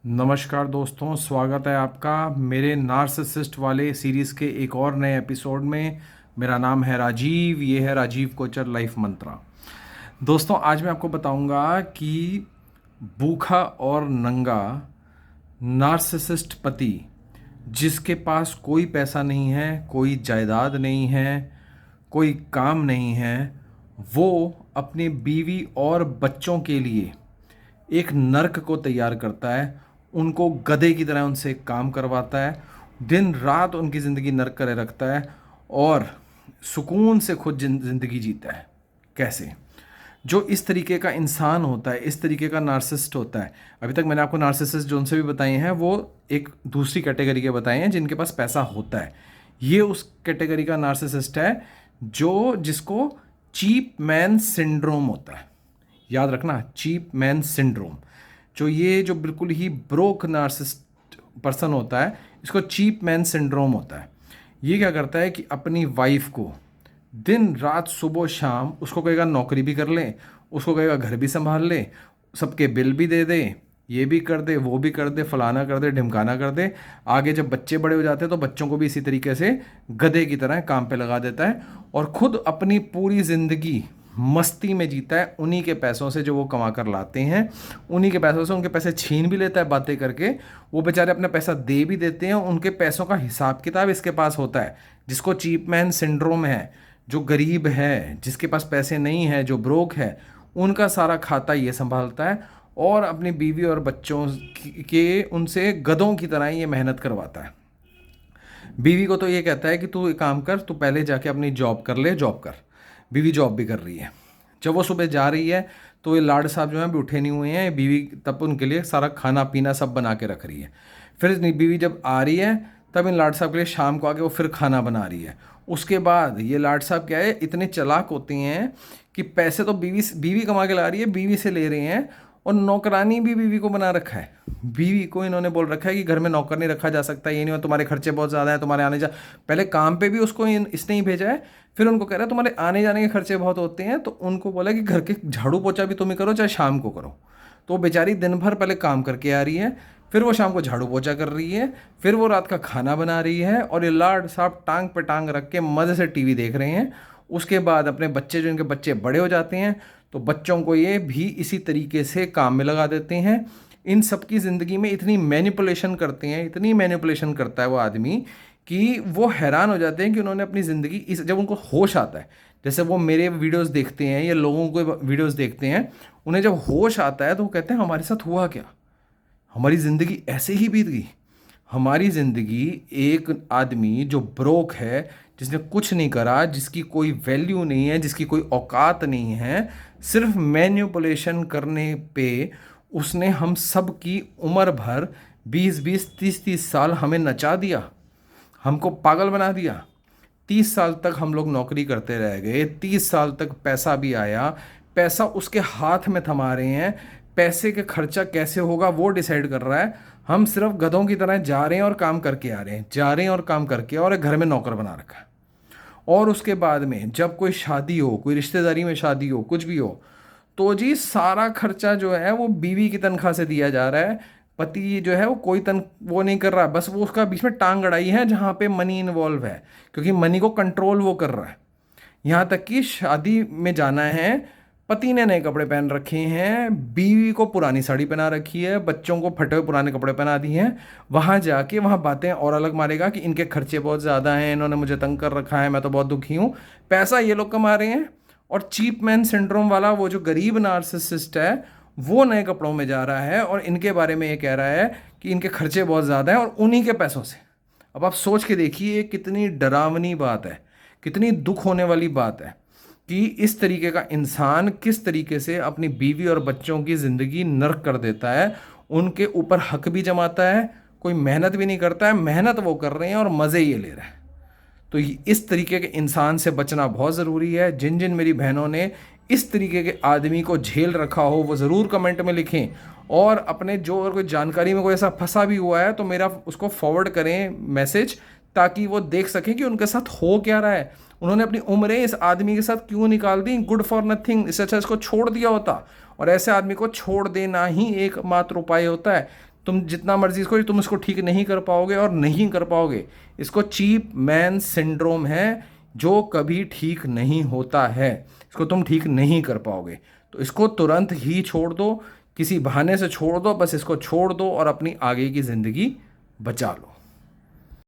नमस्कार दोस्तों, स्वागत है आपका मेरे नार्सिसिस्ट वाले सीरीज़ के एक और नए एपिसोड में। मेरा नाम है राजीव, ये है राजीव कोचर लाइफ मंत्रा। दोस्तों, आज मैं आपको बताऊंगा कि भूखा और नंगा नार्सिसिस्ट पति जिसके पास कोई पैसा नहीं है, कोई जायदाद नहीं है, कोई काम नहीं है, वो अपनी बीवी और बच्चों के लिए एक नर्क को तैयार करता है। उनको गधे की तरह उनसे काम करवाता है, दिन रात उनकी ज़िंदगी नर्क करे रखता है और सुकून से खुद ज़िंदगी जीता है। कैसे? जो इस तरीके का इंसान होता है, इस तरीके का नार्सिसिस्ट होता है। अभी तक मैंने आपको नार्सिसिस्ट जो उनसे भी बताए हैं वो एक दूसरी कैटेगरी के बताए हैं, जिनके पास पैसा होता है। ये उस कैटेगरी का नार्सिसिस्ट है जिसको चीप मैन सिंड्रोम होता है। याद रखना, चीप मैन सिंड्रोम। जो बिल्कुल ही ब्रोक नार्सिसिस्ट पर्सन होता है, इसको चीप मैन सिंड्रोम होता है। ये क्या करता है कि अपनी वाइफ को दिन रात सुबह शाम उसको कहेगा नौकरी भी कर ले, उसको कहेगा घर भी संभाल ले, सबके बिल भी दे दे, ये भी कर दे, वो भी कर दे, फलाना कर दे, ढिमकाना कर दे। आगे जब बच्चे बड़े हो जाते हैं तो बच्चों को भी इसी तरीके से गधे की तरह काम पे लगा देता है और खुद अपनी पूरी ज़िंदगी मस्ती में जीता है। उन्हीं के पैसों से जो वो कमा कर लाते हैं, उन्हीं के पैसों से उनके पैसे छीन भी लेता है बातें करके। वो बेचारे अपना पैसा दे भी देते हैं, उनके पैसों का हिसाब किताब इसके पास होता है। जिसको चीप मैन सिंड्रोम है, जो गरीब है, जिसके पास पैसे नहीं है, जो ब्रोक है, उनका सारा खाता ये संभालता है और अपनी बीवी और बच्चों के उनसे गधों की तरह ये मेहनत करवाता है। बीवी को तो ये कहता है कि तू एक काम कर, तू पहले जाके अपनी जॉब कर ले, जॉब कर। बीवी जॉब भी कर रही है। जब वो सुबह जा रही है तो ये लाड साहब जो हैं अभी उठे नहीं हुए हैं। बीवी तब उनके लिए सारा खाना पीना सब बना के रख रही है। फिर बीवी जब आ रही है तब इन लाड साहब के लिए शाम को आके वो फिर खाना बना रही है। उसके बाद ये लाड साहब क्या है, इतने चालाक होते हैं कि पैसे तो बीवी बीवी कमा के ला रही है, बीवी से ले रहे हैं और नौकरानी भी बीवी को बना रखा है। बीवी को इन्होंने बोल रखा है कि घर में नौकर नहीं रखा जा सकता, ये नहीं हो, तुम्हारे खर्चे बहुत ज़्यादा हैं, तुम्हारे आने जा। पहले काम पे भी उसको इसने ही भेजा है, फिर उनको कह रहा है तुम्हारे आने जाने के खर्चे बहुत होते हैं, तो उनको बोला कि घर के झाड़ू पोछा भी तुम ही करो, चाहे शाम को करो। तो बेचारी दिन भर पहले काम करके आ रही है, फिर वो शाम को झाड़ू पोछा कर रही है, फिर वो रात का खाना बना रही है और ये लाड साहब टांग पे टांग रख के मज़े से टीवी देख रहे हैं। उसके बाद अपने बच्चे, जो इनके बच्चे बड़े हो जाते हैं, तो बच्चों को ये भी इसी तरीके से काम में लगा देते हैं। इन सब की ज़िंदगी में इतनी मैनिपुलेशन करते हैं, इतनी मैनिपुलेशन करता है वो आदमी कि वो हैरान हो जाते हैं कि उन्होंने अपनी ज़िंदगी जब उनको होश आता है, जैसे वो मेरे वीडियोस देखते हैं या लोगों को वीडियोस देखते हैं, उन्हें जब होश आता है तो वो कहते हैं हमारे साथ हुआ क्या, हमारी ज़िंदगी ऐसे ही बीत गई। हमारी ज़िंदगी एक आदमी जो ब्रोक है, जिसने कुछ नहीं करा, जिसकी कोई वैल्यू नहीं है, जिसकी कोई औकात नहीं है, सिर्फ मैनिपुलेशन करने पे उसने हम सब की उम्र भर 20-20, 30-30 साल हमें नचा दिया, हमको पागल बना दिया। 30 साल तक हम लोग नौकरी करते रह गए, 30 साल तक पैसा भी आया, पैसा उसके हाथ में थमा रहे हैं, पैसे का खर्चा कैसे होगा वो डिसाइड कर रहा है। हम सिर्फ गधों की तरह जा रहे हैं और काम करके आ रहे हैं, जा रहे हैं और काम करके, और एक घर में नौकर बना रखा है। और उसके बाद में जब कोई शादी हो, कोई रिश्तेदारी में शादी हो, कुछ भी हो, तो जी सारा खर्चा जो है वो बीवी की तनख्वाह से दिया जा रहा है। पति जो है वो कोई वो नहीं कर रहा, बस वो उसका बीच में टांग अड़ाई है जहाँ पे मनी इन्वॉल्व है, क्योंकि मनी को कंट्रोल वो कर रहा है। यहाँ तक कि शादी में जाना है, पति ने नए कपड़े पहन रखे हैं, बीवी को पुरानी साड़ी पहना रखी है, बच्चों को फटे हुए पुराने कपड़े पहना दिए हैं। वहाँ जाके वहाँ बातें और अलग मारेगा कि इनके खर्चे बहुत ज़्यादा हैं, इन्होंने मुझे तंग कर रखा है, मैं तो बहुत दुखी हूँ। पैसा ये लोग कमा रहे हैं और चीप मैन सिंड्रोम वाला वो जो गरीब नार्सिसिस्ट है वो नए कपड़ों में जा रहा है और इनके बारे में ये कह रहा है कि इनके खर्चे बहुत ज़्यादा हैं और उन्हीं के पैसों से। अब आप सोच के देखिए कितनी डरावनी बात है, कितनी दुख होने वाली बात है कि इस तरीके का इंसान किस तरीके से अपनी बीवी और बच्चों की ज़िंदगी नर्क कर देता है, उनके ऊपर हक भी जमाता है, कोई मेहनत भी नहीं करता है, मेहनत वो कर रहे हैं और मज़े ये ले रहे हैं। तो इस तरीके के इंसान से बचना बहुत ज़रूरी है। जिन जिन मेरी बहनों ने इस तरीके के आदमी को झेल रखा हो वो ज़रूर कमेंट में लिखें, और अपने जो अगर कोई जानकारी में कोई ऐसा फंसा भी हुआ है तो मेरा उसको फॉरवर्ड करें मैसेज, ताकि वो देख सकें कि उनके साथ हो क्या रहा है। उन्होंने अपनी उम्रें इस आदमी के साथ क्यों निकाल दी, गुड फॉर नथिंग। इससे अच्छा इसको छोड़ दिया होता, और ऐसे आदमी को छोड़ देना ही एकमात्र उपाय होता है। तुम जितना मर्जी इसको, तुम इसको ठीक नहीं कर पाओगे और नहीं कर पाओगे। इसको चीप मैन सिंड्रोम है जो कभी ठीक नहीं होता है। इसको तुम ठीक नहीं कर पाओगे, तो इसको तुरंत ही छोड़ दो, किसी बहाने से छोड़ दो, बस इसको छोड़ दो और अपनी आगे की ज़िंदगी बचा लो।